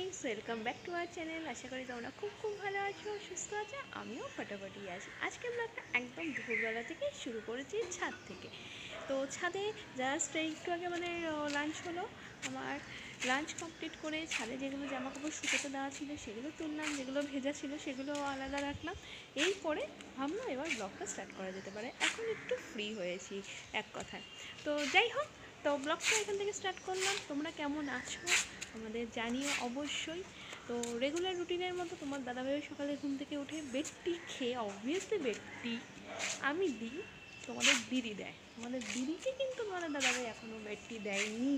Friends welcome back to our channel. आशा करी তোমরা খুব ভালো আছো, সুস্থ আছো। আমিও ফটাফটি আছি। আজকে ব্লগটা একদম দুপুরবেলা থেকে শুরু করেছি ছাদ থেকে। তো ছাদে জাস্ট একটু আগে মানে লাঞ্চ হলো। আমার লাঞ্চ কমপ্লিট করে ছাদে যেগুলো জামা কাপড় শুকোতে দেওয়া ছিল সেগুলো তুললাম, যেগুলো ভেজা ছিল সেগুলো আলাদা রাখলাম। এই করে ভাবলাম এবার ব্লগটা স্টার্ট করা যেতে পারে। এখন একটু ফ্রি হয়েছি এক কথায়। তো যাই হোক, তো ব্লগটা এখান থেকে স্টার্ট করলাম। তোমরা কেমন আছো আমাদের জানিও অবশ্যই। তো রেগুলার রুটিনের মতো তোমার দাদাভাই সকালে ঘুম থেকে উঠে বেড টি খেয়ে, অবভিয়াসলি বেড টি আমি দিই, তোমাদের দিদি দেয়। তোমাদের দিদিকে কিন্তু তোমাদের দাদাভাই এখনও বেড টি দেয়নি।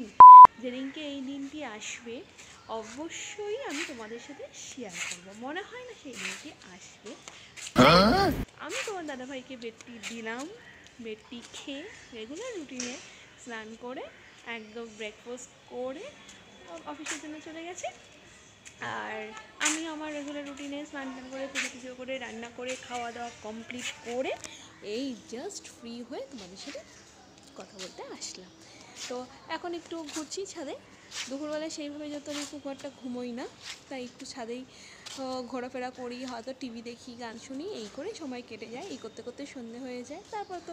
যেদিনকে এই দিনটি আসবে অবশ্যই আমি তোমাদের সাথে শেয়ার করবো। মনে হয় না সেই দিনটি আসবে। আমি তোমার দাদাভাইকে বেড টি দিলাম। বেড টি খেয়ে রেগুলার রুটিনে স্নান করে একদম ব্রেকফাস্ট করে অফিসের জন্য চলে গেছে। আর আমি আমার রেগুলার রুটিনে স্নান টান করে পুজো করে রান্না করে খাওয়া দাওয়া কমপ্লিট করে এই জাস্ট ফ্রি হয়ে তোমাদের সাথে কথা বলতে আসলাম। তো এখন একটু ঘুরছি ছাদে। দুপুরবেলায় সেইভাবে যত আমি খুব একটা ঘুমোই না, তাই একটু ছাদেই ঘোরাফেরা করি, হয়তো টিভি দেখি, গান শুনি, এই করে সময় কেটে যায়। এই করতে করতে সন্ধে হয়ে যায়। তারপর তো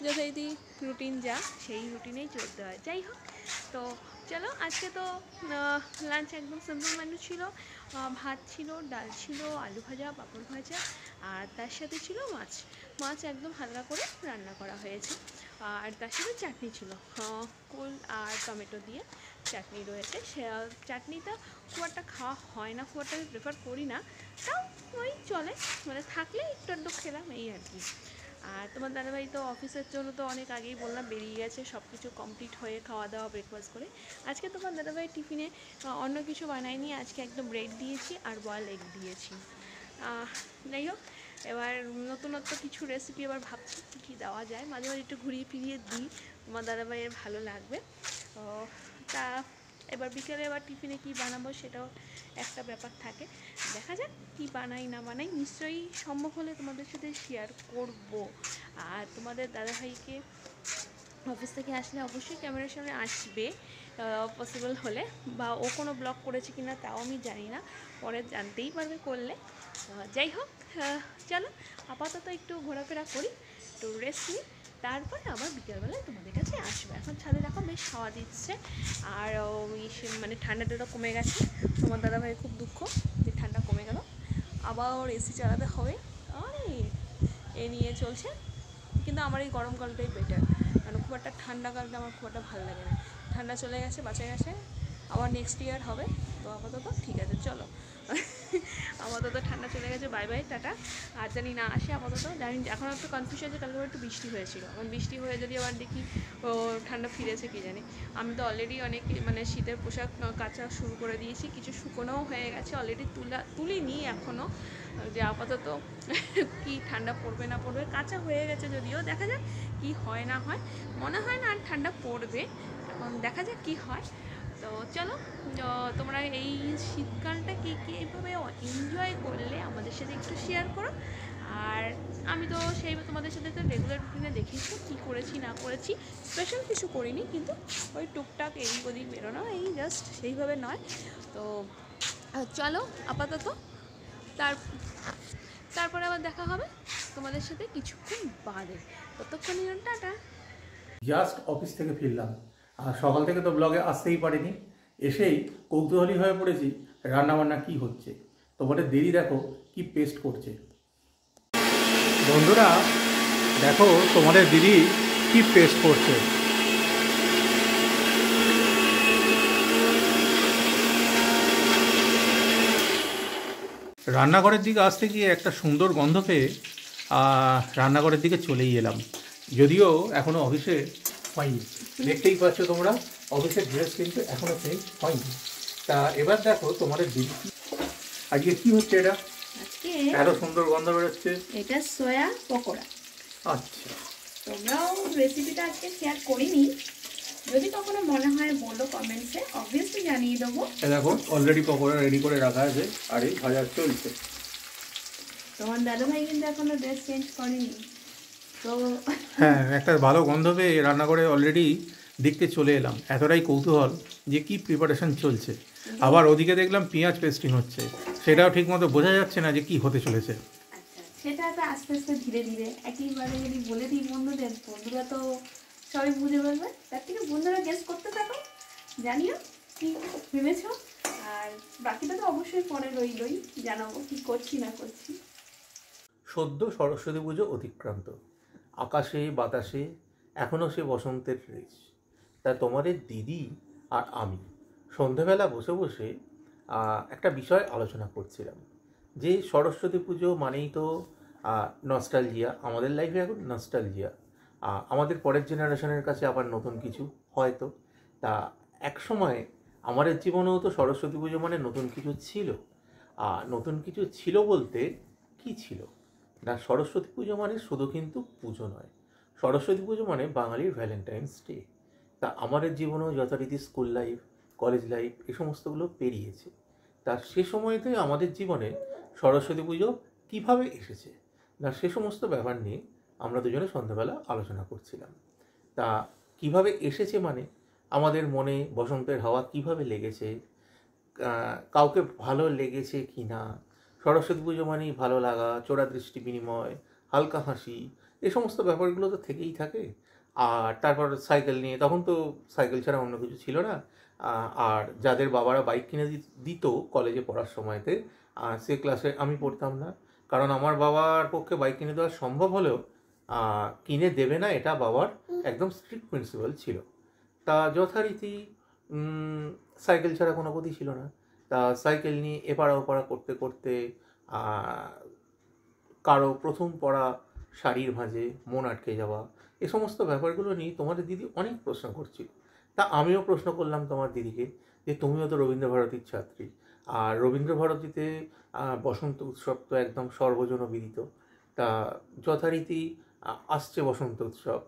যথারীতি রুটিন যা সেই রুটিনেই চলতে হয়। যাই হোক, তো চলো আজকে তো লাঞ্চ একদম সিম্পল মেনু ছিল। ভাত ছিল, ডাল ছিল, আলু ভাজা, পাঁপড় ভাজা, আর তার সাথে ছিল মাছ। মাছ একদম হালকা করে রান্না করা হয়েছে। আর তার সাথে চাটনি ছিল, কুল আর টমেটো দিয়ে চাটনি রয়েছে। সে চাটনিটা খুব একটা খাওয়া হয় না, খুব একটা আমি প্রেফার করি না, তাও ওই চলে, মানে থাকলে একটু একটু খেলাম এই আর কি। আর তোমার দাদাভাই তো অফিসের জন্য তো অনেক আগেই বললাম বেরিয়ে গেছে, সব কিছু কমপ্লিট হয়ে খাওয়া দাওয়া ব্রেকফাস্ট করে। আজকে তোমার দাদাভাই টিফিনে অন্য কিছু বানায়নি, আজকে একদম ব্রেড দিয়েছি আর বয়েল এগ দিয়েছি। যাই হোক, এবার নতুনত্ব কিছু রেসিপি এবার ভাবছি কী কী দেওয়া যায়। মাঝে মাঝে একটু ঘুরিয়ে ফিরিয়ে দিই, তোমার দাদাভাইয়ের ভালো লাগবে। তা এবার বিকেলে এবার টিফিনে কী বানাবো সেটাও একটা ব্যাপার থাকে। দেখা যাক কী বানাই না বানাই, নিশ্চয়ই সম্ভব হলে তোমাদের সাথে শেয়ার করব। আর তোমাদের দাদাভাইকে অফিস থেকে আসলে অবশ্যই ক্যামেরার সামনে আসবে পসিবল হলে, বা ও কোনো ব্লগ করেছে কিনা তাও আমি জানি না, পরে জানতেই পারবে করলে। যাই হোক, চলো আপাতত একটু ঘোরাফেরা করি, একটু রেস্ট নিই, তারপরে আবার বিকেলবেলায় তোমাদের কাছে আসবে। এখন ছাদে দেখো বেশ হাওয়া দিচ্ছে, আর মানে ঠান্ডাটা কমে গেছে। তোমার দাদাভাই খুব দুঃখ যে ঠান্ডা কমে গেল, আবার এসি চালাতে হবে। আর এ নিয়ে চলছে, কিন্তু আমার এই গরমকালটাই বেটার, কারণ খুব একটা ঠান্ডাকালটা আমার খুব একটা ভালো লাগে না। ঠান্ডা চলে গেছে, বাঁচা গেছে, আবার নেক্সট ইয়ার হবে। তো আপাতত ঠিক আছে, চলো আপাতত ঠান্ডা চলে গেছে, বাই বাই, টাটা। আর জানি না আসে আপাতত, জানি এখন একটু কনফিউশন আছে, কালকে একটু বৃষ্টি হয়েছিল, এখন বৃষ্টি হয়ে যদি আবার দেখি ও ঠান্ডা ফিরেছে কি জানি। আমি তো অলরেডি অনেক মানে শীতের পোশাক কাচা শুরু করে দিয়েছি, কিছু শুকোনোও হয়ে গেছে, অলরেডি তুলিনি এখনও, যে আপাতত কি ঠান্ডা পড়বে না পড়বে। কাঁচা হয়ে গেছে যদিও, দেখা যাক কি হয় না হয়। মনে হয় না আর ঠান্ডা পড়বে, এখন দেখা যাক কি হয়। তো চলো, তোমরা এই শীতকালটা কী কী এইভাবে এনজয় করলে আমাদের সাথে একটু শেয়ার করো। আর আমি তো সেই তোমাদের সাথে তো রেগুলার রুটিনে দেখেছি কী করেছি না করেছি, স্পেশাল কিছু করিনি, কিন্তু ওই টুকটাক এদিক ওদিক বেরোনো, এই জাস্ট সেইভাবে নয়। তো চলো আপাতত, তারপরে আবার দেখা হবে তোমাদের সাথে কিছুক্ষণ বাদে। ততক্ষণ টাটা। জাস্ট অফিস থেকে ফিরলাম, আর সকাল থেকে তো ব্লগে আসতেই পারিনি। এসেই কৌতূহলী হয়ে পড়েছি রান্নাবান্না কি হচ্ছে। তোমাদের দেরি দেখো কি পেস্ট করছে। বন্ধুরা দেখো তোমাদের দিদি কি পেস্ট করছে। রান্নাঘরের দিকে আসতে গিয়ে একটা সুন্দর গন্ধ পেয়ে রান্নাঘরের দিকে চলেই এলাম, যদিও এখনও অফিসে হয়নি। দেখতেই পাচ্ছ তোমরা, অফিসের ড্রেস কিন্তু এখনও চেঞ্জ হয়নি। তা এবার দেখো তোমাদের দিদি আজকে কি হচ্ছে, এটা এত সুন্দর গন্ধ বেরোচ্ছে। এটা সয়া পকোড়া। আচ্ছা, তোমরাও রেসিপিটা আজকে শেয়ার করিনি, যদি কখনো মনে হয় বলো কমেন্টসে, অবভিয়াসলি জানিয়ে দেবো। দেখো অলরেডি পকোড়া রেডি করে রাখা আছে, আর এই ভাজা চলছে। তোমার দাদাভাই কিন্তু এখনো ড্রেস চেঞ্জ করেনি, তো হ্যাঁ, একটা ভালো গন্ধ পেয়ে রান্নাঘরে অলরেডি দেখতে চলে এলাম, এতটাই কৌতূহল যে কি প্রিপারেশন চলছে। আবার ওদিকে দেখলাম পেঁয়াজ পেস্টিং হচ্ছে, সেটাও ঠিকমতো বোঝা যাচ্ছে না যে কি হতে চলেছে। আচ্ছা, সেটা তো আস্তে আস্তে ধীরে ধীরে একেবারে যদি বলে দিই বন্ধুদের, বন্ধুরা তো সবই বুঝে বলবে, তার থেকে বন্ধুরা গেস করতে থাকো, জানিও কি ভেবেছ। আর বাকিটা তো অবশ্যই পরে রইলই, জানাবো কি করছি না করছি। সদ্য সরস্বতী পুজো অতিক্রান্ত, আকাশে বাতাসে এখনও সে বসন্তের রেশ। তা তোমাদের দিদি আর আমি সন্ধেবেলা বসে বসে একটা বিষয় আলোচনা করছিলাম যে সরস্বতী পুজো মানেই তো নস্টালজিয়া, আমাদের লাইফে এখন নস্টালজিয়া, আমাদের পরের জেনারেশনের কাছে আবার নতুন কিছু হয়তো। তা এক সময় আমাদের জীবনেও তো সরস্বতী পুজো মানে নতুন কিছু ছিল। নতুন কিছু ছিল বলতে কি ছিল না, সরস্বতী পুজো মানে শুধু কিন্তু পুজো নয়, সরস্বতী পুজো মানে বাঙালির ভ্যালেন্টাইন্স ডে। তা আমাদের জীবনেও যথারীতি স্কুল লাইফ, কলেজ লাইফ এই সমস্তগুলো পেরিয়েছে। তা সে সময়তে আমাদের জীবনে সরস্বতী পুজো কীভাবে এসেছে না, সে সমস্ত ব্যাপার নিয়ে আমরা দুজনে সন্ধ্যাবেলা আলোচনা করছিলাম। তা কিভাবে এসেছে মানে আমাদের মনে বসন্তের হাওয়া কিভাবে লেগেছে, কাউকে ভালো লেগেছে কি না, সরস্বতী পুজো মানেই ভালো লাগা, চোরা দৃষ্টি বিনিময়, হালকা হাসি, এই সমস্ত ব্যাপারগুলো তো থেকেই থাকে। আর তারপর সাইকেল নিয়ে, তখন তো সাইকেল ছাড়া অন্য কিছু ছিল না। আর যাদের বাবারা বাইক কিনে দিত কলেজে পড়ার সময়তে, সে ক্লাসে আমি পড়তাম না, কারণ আমার বাবার পক্ষে বাইক কিনে দেওয়া সম্ভব হলেও কিনে দেবে না, এটা বাবার একদম স্ট্রিক্ট প্রিন্সিপাল ছিল। তা যথারীতি সাইকেল ছাড়া কোনো গতি ছিল না। তা সাইকেল নিয়ে এপাড়া ওপাড়া করতে করতে কারো প্রথম পড়া শাড়ির ভাঁজে মন আটকে যাওয়া, এ সমস্ত ব্যাপারগুলো নিয়ে তোমাদের দিদি অনেক প্রশ্ন করছিল। তা আমিও প্রশ্ন করলাম তোমার দিদিকে যে তুমিও তো রবীন্দ্রভারতীর ছাত্রী, আর রবীন্দ্রভারতীতে বসন্ত উৎসব তো একদম সর্বজনবিদিত। তা যথারীতি আসছে বসন্ত উৎসব,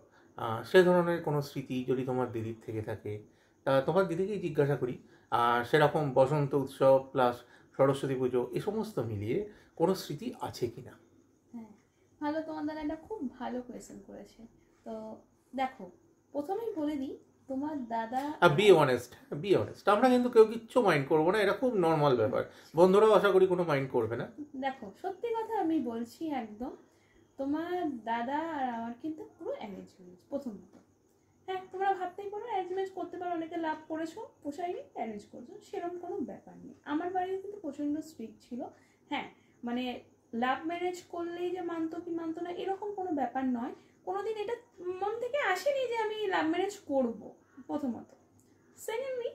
সে ধরনের কোনো স্মৃতি যদি তোমার দিদির থেকে থাকে, তা তোমার দিদিকেই জিজ্ঞাসা করি সেরকম বসন্ত উৎসব প্লাস সরস্বতী পুজো এ সমস্ত মিলিয়ে কোনো স্মৃতি আছে কি না। হ্যাঁ, ভালো, তোমার দ্বারা একটা খুব ভালো কোয়েশ্চেন করেছে। তো দেখো, প্রথমেই বলে দিই, তোমার দাদা বি অনেস্ট, বি অনেস্ট, আমরা কিন্তু কেউ কিচ্ছু মাইন্ড করবো না, এটা খুব নর্মাল ব্যাপার, বন্ধুরাও আশা করি কোনো মাইন্ড করবে না। দেখো, সত্যি কথা আমি বলছি একদম, তোমার দাদা আর আমার কিন্তু পুরো অ্যারেঞ্জ ম্যারেজ প্রথমত। হ্যাঁ, তোমরা ভাবতেই পারো অ্যারেঞ্জ ম্যারেজ করতে পারো, অনেকে লাভ করেছো, পোষায়নি, অ্যারেঞ্জ করছো, সেরকম কোনো ব্যাপার নেই। আমার বাড়িতে কিন্তু প্রচণ্ড স্ট্রিক্ট ছিল। হ্যাঁ, মানে লাভ ম্যারেজ করলেই যে মানতো কি মানতো না এরকম কোনো ব্যাপার নয়, কোনোদিন এটা মন থেকে আসেনি যে আমি লাভ ম্যারেজ করব প্রথমত। সেকেন্ডলি,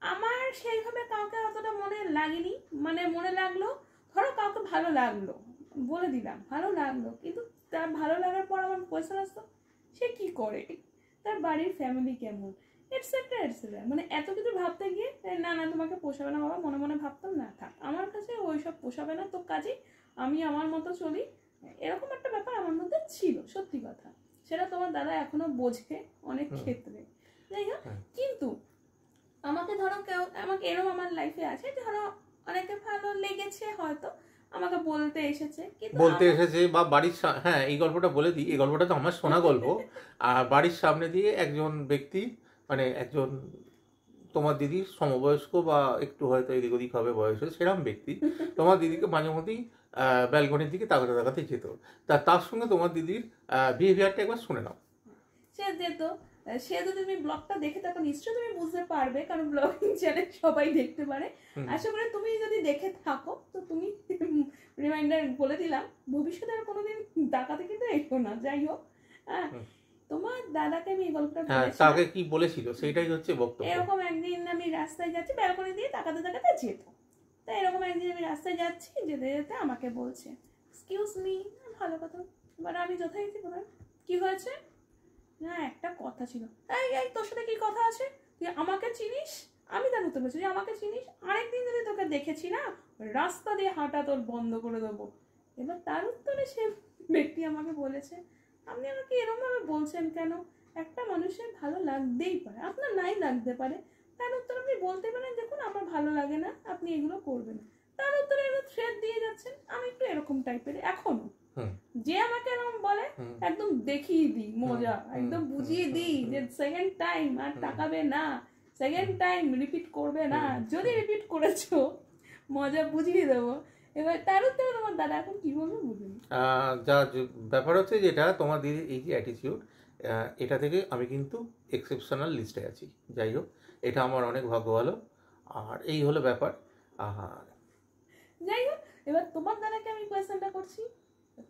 আমার সেইভাবে কাউকে অতটা মনে লাগেনি, মানে মনে লাগলো, ধরো কাউকে ভালো লাগলো, বলে দিলাম ভালো লাগলো, কিন্তু তার ভালো লাগার পর আমার কোয়েশ্চেন আসতো সে কি করে, তার বাড়ির ফ্যামিলি কেমন, এটসেট্রা এটসেট্রা, মানে এত কিছু ভাবতে গিয়ে না না তোমাকে পোষাবে না বাবা, মনে মনে ভাবতাম না থাক আমার কাছে ওইসব পোষাবে না, তো কাজেই আমি আমার মতো চলি, এরকম একটা ব্যাপার আমার মধ্যে ছিল, সত্যি কথা। সেটা তোমার দাদা এখনো বোঝে অনেক ক্ষেত্রে, যাই হোক। কিন্তু আমাকে ধরো কেউ, আমাকে এরকম আমার লাইফে আছে, ধরো অনেকে ভালো লেগেছে হয়তো আমাকে বলতে এসেছে, বা বাড়ির হ্যাঁ, এই গল্পটা বলে দিই, এই গল্পটা তো আমার শোনা গল্প। আর বাড়ির সামনে দিয়ে একজন ব্যক্তি, মানে একজন তোমার দিদির সমবয়স্ক বা একটু হয়তো এদিক ওদিক হবে বয়সে, সেরকম ব্যক্তি তোমার দিদিকে মাঝে মধ্যেই ব্যালকনির দিকে তাকাতে তাকাতে যেত। তার সঙ্গে তোমার দিদির বিহেভিয়ারটা একবার শুনে নাও। সে যেত, সে যদি তুমি ব্লগটা দেখে থাকো নিশ্চয়ই তুমি বুঝতে পারবে, কারণ ব্লগিং চ্যানেল সবাই দেখতে পারে। আশা করি তুমি যদি দেখে থাকো তো তুমি রিমাইন্ডার বলে দিলাম, ভবিষ্যতে আর কোনোদিন ডাকাতে কিন্তু এসো না। যাই হোক, হ্যাঁ, তোমার দাদাকে আমি এই গল্পটা বলেছি, তাকে কি বলেছিল সেটাই হচ্ছে বক্তব্য। এরকম একদিন আমি রাস্তায় যাচ্ছি, ব্যালকনি দিয়ে তাকাতে তাকাতে যেত, তাই এরকম একদিন আমি রাস্তায় যাচ্ছি, যেতে যেতে আমাকে বলছে এক্সকিউজ মি, ভালো কথা, এবার আমি যথারীতি বললাম কি হয়েছে, না একটা কথা ছিল, এই এই তোর সাথে কি কথা আছে, তুই আমাকে চিনিস, আমি তার উত্তর বলছি আমাকে চিনিস, আরেকদিন যদি তোকে দেখেছি না রাস্তা দিয়ে হাঁটা তোর বন্ধ করে দেবো। এবার তার উত্তরে সে ব্যক্তি আমাকে বলেছে আপনি আমাকে এরকমভাবে বলছেন কেন, একটা মানুষের ভালো লাগতেই পারে, আপনার নাই লাগতে পারে, তার উত্তর আপনি বলতে পারেন দেখুন আমার ভালো লাগে না, আপনি এগুলো করবেন না, তার উত্তরে এগুলো থ্রেট দিয়ে যাচ্ছেন। আমি একটু এরকম টাইপের এখনো, হুম। যে আমাকে এরকম বলে হুম। একদম দেখিয়ে দিই মজা, একদম বুঝিয়ে দিই যে সেকেন্ড টাইম আর তাকাবে না, সেকেন্ড টাইম রিপিট করবে না, যদি রিপিট করেছো মজা বুঝিয়ে দেবো। এবার তার উত্তরে তোমার দাদা এখন কি বলবে বুঝুন। ব্যাপার হচ্ছে যেটা তোমার দিদির এই যে অ্যাটিটিউড, এটা থেকে আমি কিন্তু এক্সেপশনাল লিস্টে আছি। যাই হোক, এটা আমার অনেক ভাগ্য ভালো। আর এই হলো ব্যাপার। আর যাই হোক, এবার তোমার দাদাকে আমি কোয়েশ্চেনটা করছি,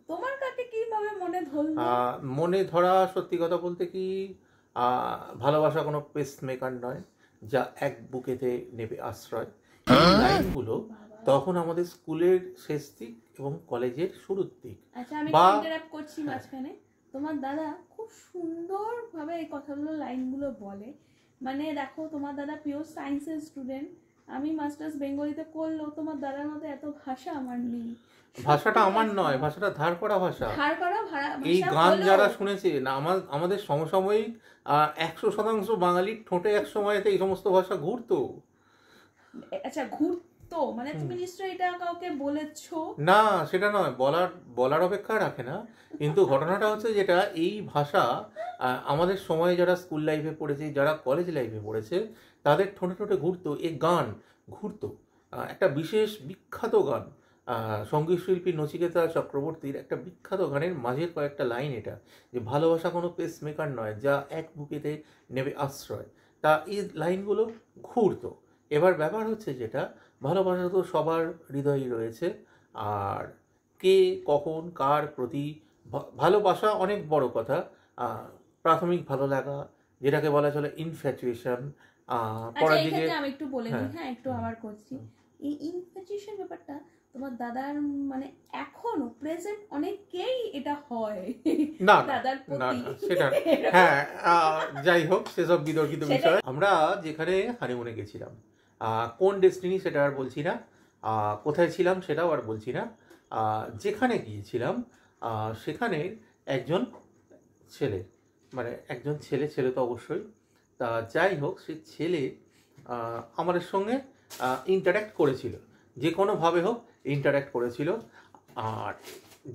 তোমার কাকে কিভাবে মনে ধরলো? মনে ধরা, সত্যি কথা বলতে কি, ভালোবাসা কোনো পেস মেকার নয় যা এক বুকেতে নেবে আশ্রয়। এই লাইনগুলো তখন আমাদের স্কুলের শেষ দিক এবং কলেজের শুরুর দিক। আচ্ছা, আমি বা ইন্টারাপ্ট করছি মাঝখানে। তোমার দাদা খুব সুন্দরভাবে এই কথাগুলো লাইনগুলো বলে। মানে দেখো, তোমার দাদা পিওর সায়েন্সের স্টুডেন্ট, আমি মাস্টার্স বেঙ্গলিতে করলেও তোমার দাদার মতো এত ভাষা আমার নেই। ভাষাটা আমার নয়, ভাষাটা ধার করা ভাষা। ধার করা এই গান যারা শুনেছে না, আমাদের সমসাময়িক 100% বাঙালির ঠোঁটে এক সময়তে এই সমস্ত ভাষা ঘুরতো। আচ্ছা, ঘুরতো মানে তুমি নিশ্চয়ই এটা কাউকে বলেছো? না, সেটা নয়, বলার অপেক্ষা রাখে না। কিন্তু ঘটনাটা হচ্ছে যেটা, এই ভাষা আমাদের সময়ে যারা স্কুল লাইফে পড়েছে, যারা কলেজ লাইফে পড়েছে, তাদের ঠোঁটে ঠোঁটে ঘুরতো, এই গান ঘুরতো। একটা বিশেষ বিখ্যাত গান, সঙ্গীত শিল্পী নচিকেতা চক্রবর্তীর একটা বিখ্যাত গানের মাঝের কয়েকটা লাইন এটা, যে ভালোবাসা কোনো পেস মেকার নয় যা এক বুকেতে নেবে আশ্রয়। তা এই লাইনগুলো ঘুরতো। এবার ব্যাপার হচ্ছে যেটা, ভালোবাসা তো সবার হৃদয়েই রয়েছে। আর কে কখন কার প্রতি ভালোবাসা অনেক বড় কথা। প্রাথমিক ভালো লাগা, যেটাকে বলা চলে ইনফ্যাচুয়েশন, পরের দিকে আমি একটু বলে নিই, হ্যাঁ একটু আবার করছি। এই ইনফ্যাচুয়েশন ব্যাপারটা তোমার দাদার মানে এখনো প্রেজেন্ট অনেকেই এটা হয় না দাদার না প্রতি। সেটা হ্যাঁ, যাই হোক সেসব বিতর্কিত বিষয়। আমরা যেখানে হানিমুনে গেছিলাম, কোন ডেস্টিনি সেটা আর বলছি না, কোথায় ছিলাম সেটাও আর বলছি না। যেখানে গিয়েছিলাম সেখানে একজন ছেলে, মানে একজন ছেলে তো অবশ্যই। তা যাই হোক, সে ছেলে আমাদের সঙ্গে ইন্টার্যাক্ট করেছিল, যে কোনোভাবে হোক ইন্টার্যাক্ট করেছিল। আর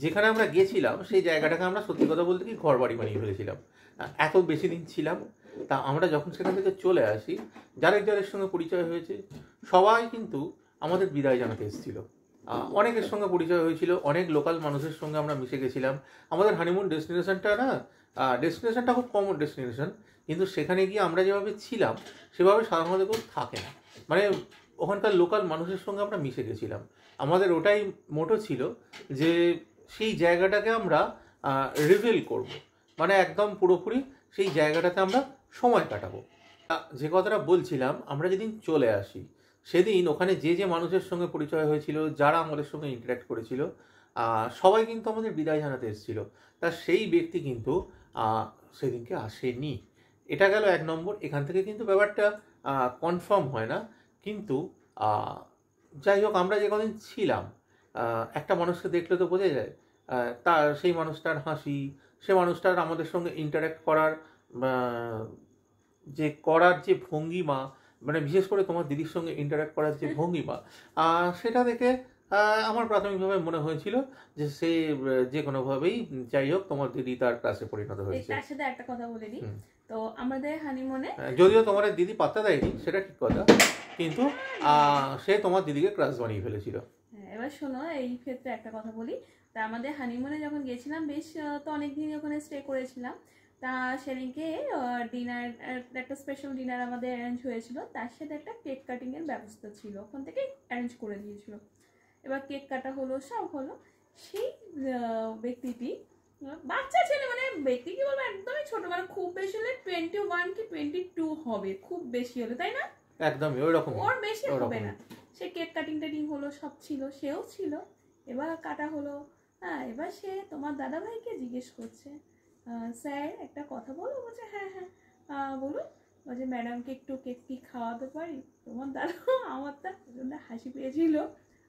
যেখানে আমরা গেছিলাম সেই জায়গাটাকে আমরা সত্যি কথা বলতে কি ঘর বাড়ি বানিয়ে ফেলেছিলাম। এত বেশি দিন ছিলাম। তা আমরা যখন সেখান থেকে চলে আসি, যাদের সঙ্গে পরিচয় হয়েছে সবাই কিন্তু আমাদের বিদায় জানাতে এসেছিল। অনেকের সঙ্গে পরিচয় হয়েছিল, অনেক লোকাল মানুষের সঙ্গে আমরা মিশে গেছিলাম। আমাদের হানিমুন ডেস্টিনেশনটা না, ডেস্টিনেশনটা খুব কমন ডেস্টিনেশন, কিন্তু সেখানে গিয়ে আমরা যেভাবে ছিলাম সেভাবে সাধারণত কেউ থাকে না। মানে ওখানকার লোকাল মানুষের সঙ্গে আমরা মিশে গেছিলাম। আমাদের ওটাই মোটো ছিল যে সেই জায়গাটাকে আমরা রিভিল করব, মানে একদম পুরোপুরি সেই জায়গাটাতে আমরা সময় কাটাবো। যে কথাটা বলছিলাম, আমরা যেদিন চলে আসি সেদিন ওখানে যে মানুষের সঙ্গে পরিচয় হয়েছিল, যারা আমাদের সঙ্গে ইন্টারাক্ট করেছিল, সবাই কিন্তু আমাদের বিদায় জানাতে এসেছিল। তা সেই ব্যক্তি কিন্তু সেদিনকে আসেনি। এটা গেল এক নম্বর। এখান থেকে কিন্তু ব্যাপারটা কনফার্ম হয় না, কিন্তু যাই হোক, আমরা যে কদিন ছিলাম, একটা মানুষকে দেখলে তো বোঝা যায় তার, সেই মানুষটার হাসি, সে মানুষটার আমাদের সঙ্গে ইন্টারাক্ট করার যে ভঙ্গিমা, মানে বিশেষ করে তোমার দিদির সঙ্গে ইন্টারাক্ট করার যে ভঙ্গিমা, সেটা দেখে আমার প্রাথমিকভাবে মনে হয়েছিল যে সে যে কোনোভাবেই, যাই হোক, তোমার দিদি তার ক্লাসে পরিণত হয়েছে। তার সাথে একটা কথা বলে দিই, তো আমাদের হানিমুনে যদিও তোমার দিদি পাত্তা দেয়নি, সেটা ঠিক কথা, কিন্তু সে তোমার দিদিকে ক্রাশ বানিয়ে ফেলেছিল। এবার শোনো, এই ক্ষেত্রে একটা কথা বলি। তা আমাদের হানিমুনে যখন গেছিলাম, বেশ তো অনেকদিন ওখানে স্টে করেছিলাম। তা সেদিনকে ডিনার, একটা স্পেশাল ডিনার আমাদের অ্যারেঞ্জ হয়েছিল, তার সাথে একটা কেক কাটিংয়ের ব্যবস্থা ছিল, ওখান থেকে অ্যারেঞ্জ করে দিয়েছিল। এবার কেক কাটা হলো, সব হলো। সেই ব্যক্তিটি বাচ্চা ছেলে, মানে ব্যক্তি কি বলবো, একদমই ছোট, মানে খুব বেশি হলে 21 কি 22 হবে, খুব বেশি হলে, তাই না? একদমই ওই রকম, ওর বেশি হবে না। সে কেক কাটিং হলো, সব ছিল, সেও ছিল। এবার কাটা হলো। হ্যাঁ, এবার সে তোমার দাদা ভাইকে জিজ্ঞেস করছে, স্যার একটা কথা বলবো? বলছে হ্যাঁ হ্যাঁ বলুন। বলছে ম্যাডামকে একটু কেক কি খাওয়াতে পারি? তোমার দাদা, আমার তার প্রচন্ড হাসি পেয়েছিল।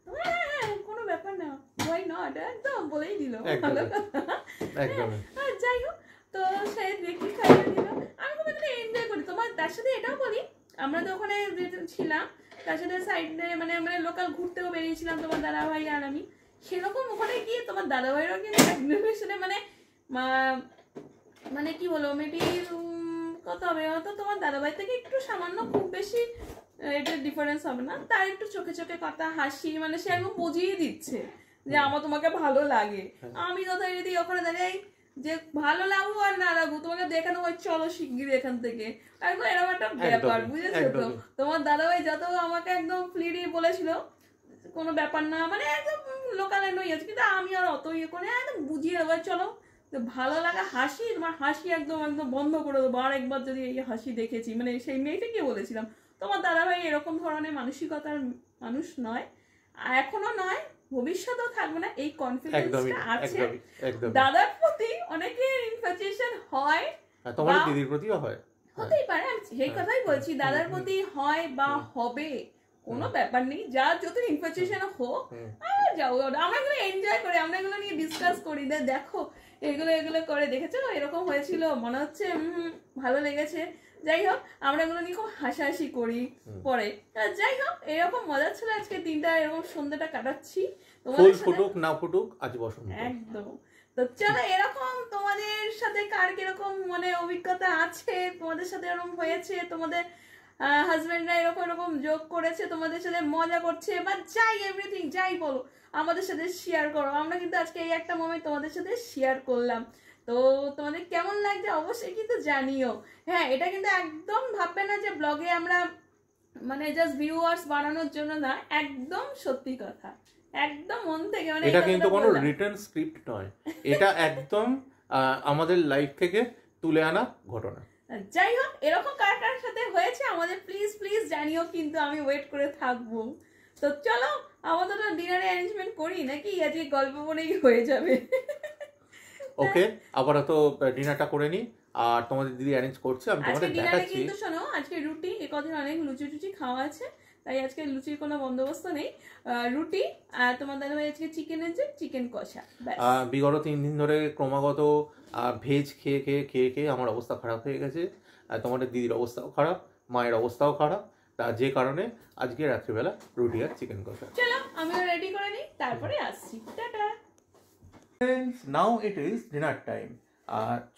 হ্যাঁ হ্যাঁ, কোনো ব্যাপার না, ওয়াই নট, একদম বলেই দিল, ভালো কথা। যাই হোক, তো সে দেখি খাইয়ে দিল। আমি খুব এনজয় করি। তোমার তার সাথে এটাও বলি, আমরা তো ওখানে ছিলাম, তার সাথে সাইডে মানে লোকাল ঘুরতেও বেরিয়েছিলাম তোমার দাদা ভাই আর আমি। সেরকম ওখানে গিয়ে তোমার দাদাভাইয়েরও কিন্তু অ্যাডমিশনে মানে কি বলবো মেবি কত হবে, হয়তো তোমার দাদাভাই থেকে একটু সামান্য, খুব বেশি এটা ডিফারেন্স হবে না, তার একটু চোখে চোখে কথা, হাসি, মানে সে একদম বুঝিয়ে দিচ্ছে যে আমার তোমাকে ভালো লাগে। আমি যথারীতি ওখানে দাঁড়িয়ে যে ভালো লাগুক আর না লাগুক তোমাকে দেখানো হয়, চলো শিগগিরি এখান থেকে, একদম এরকম একটা ব্যাপার, বুঝেছো তো? তোমার দাদাভাই যত আমাকে একদম ফ্রিলি বলেছিল কোনো ব্যাপার না, মানে একদম লোকালে নই আছে, কিন্তু আমি আর অত ইয়ে করে একদম বুঝিয়ে দেবো, চলো ভালো লাগা হাসি, তোমার হাসি একদম একদম বন্ধ করে দেবো। আর একবার যদি এই হাসি দেখেছি, মানে সেই মেয়েটাকে বলেছিলাম তোমার দাদাভাই এরকম ধরনের মানসিকতার মানুষ নয়, এখনো নয়, ভবিষ্যতেও থাকবে না, এই কনফিডেন্সটা আছে। দাদার প্রতি অনেকের ইনফ্যাচুয়েশন হয়, তোমার দিদির প্রতিও হয়, হতেই পারে, আমি সেই কথাই বলছি, দাদার প্রতি হয় বা হবে, কোনো ব্যাপার নেই, যার যত ইনফ্যাচুয়েশন হোক, যাও, আমরা এগুলো এনজয় করি, আমরা এগুলো নিয়ে ডিসকাস করি, দেখো এগুলো এগুলো করে দেখেছো এরকম হয়েছিল, মনে হচ্ছে ভালো লেগেছে, যাই হোক আমরা এগুলো নিয়ে খুব হাসাহাসি করি পরে। যাই হোক এরকম মজা ছিল আজকে দিনটা, এরকম সন্ধ্যাটা কাটাচ্ছি ফুল ফুটুক না ফুটুক আজ বসন্ত, একদম। তো চলো এরকম তোমাদের সাথে কার কিরকম মানে অভিজ্ঞতা আছে, তোমাদের সাথে এরকম হয়েছে, তোমাদের হাজবেন্ডরা এরকম এরকম যোগ করেছে, তোমাদের সাথে মজা করছে, বা যাই এভরিথিং যাই বলো আমাদের সাথে শেয়ার করো। আমরা কিন্তু আজকে এই একটা মোমেন্ট তোমাদের সাথে শেয়ার করলাম, তো তোমাদের কেমন লাগছে অবশ্যই কিন্তু জানিও। হ্যাঁ, এটা কিন্তু একদম ভাববে না যে ব্লগে আমরা মানে জাস্ট ভিউয়ার্স বাড়ানোর জন্য না, একদম সত্যি কথা, একদম মন থেকে, মানে এটা কিন্তু কোনো রিটেন স্ক্রিপ্ট নয়, এটা একদম আমাদের লাইফ থেকে তুলে আনা ঘটনা। যাই হোক এরকম কার কার সাথে হয়েছে আমাদের প্লিজ প্লিজ জানিও, কিন্তু আমি ওয়েট করে থাকবো। তো চলো আমাদের তো ডিনারে অ্যারেঞ্জমেন্ট করি নাকি, আজকে গল্প বলেই হয়ে যাবে। ওকে, আবার তো ডিনারটা করে নি, আর তোমাদের দিদি অ্যারেঞ্জ করছে, আমি তোমাদের দেখাচ্ছি। কিন্তু শোনো আজকে রুটি, এই কদিন অনেক লুচি টুচি খাওয়া আছে, তাই আজকে লুচির কোনো বন্দোবস্ত নেই, রুটি, আর তোমার দাদাভাই আজকে চিকেন এনেছে, চিকেন কষা। বিগত 3 দিন ধরে ক্রমাগত ভেজ খেয়ে খেয়ে খেয়ে খেয়ে আমার অবস্থা খারাপ হয়ে গেছে, তোমাদের দিদির অবস্থাও খারাপ, মায়ের অবস্থাও খারাপ, তা যে কারণে আজকে রাত্রিবেলা রুটি আর চিকেন কষা। চলো আমিও রেডি করে নিই, তারপরে আসছি, tata. Now it is dinner time,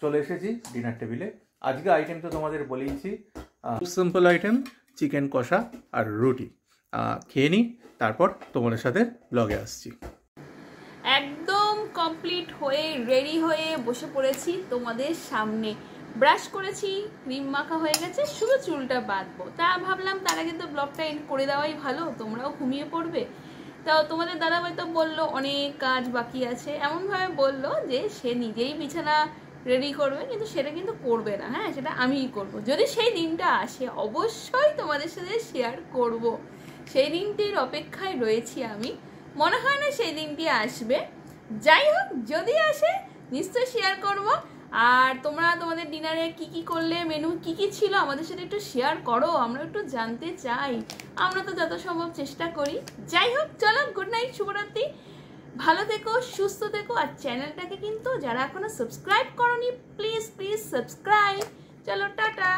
চলে এসেছি ডিনার টেবিলে। আজকে আইটেম তো তোমাদের বলেইছি, সিম্পল আইটেম, চিকেন কষা আর রুটি। খেয়ে নিই, তারপর তোমাদের সাথে ব্লগে আসছি। একদম কমপ্লিট হয়ে রেডি হয়ে বসে পড়েছি তোমাদের সামনে, ব্রাশ করেছি, ক্রিম মাখা হয়ে গেছে, শুধু চুলটা বাঁধবো। তা ভাবলাম তার আগে তো ব্লগটা এন্ড করে দেওয়াই ভালো, তোমরাও ঘুমিয়ে পড়বে। তা তোমাদের দাদাভাই তো বললো অনেক কাজ বাকি আছে, এমনভাবে বললো যে সে নিজেই বিছানা রেডি করবে, কিন্তু সেটা কিন্তু করবে না, হ্যাঁ সেটা আমিই করব। যদি সেই দিনটা আসে অবশ্যই তোমাদের সাথে শেয়ার করব, সেই দিনটির অপেক্ষায় রয়েছি আমি। মনে হয় না সেই দিনটি আসবে, যাই হোক যদি আসে নিশ্চয়ই শেয়ার করব। আর তোমরা তোমাদের ডিনারে কি কি করলে, মেনু কি কি ছিল আমাদের সাথে একটু শেয়ার করো, আমরা একটু জানতে চাই, আমরা তো যত সম্ভব চেষ্টা করি। যাই হোক চলো, গুড নাইট, শুভরাত্রি, ভালো থেকো, সুস্থ থেকো। আর চ্যানেলটাকে কিন্তু যারা এখনো সাবস্ক্রাইব করোনি প্লিজ প্লিজ সাবস্ক্রাইব। চলো টাটা।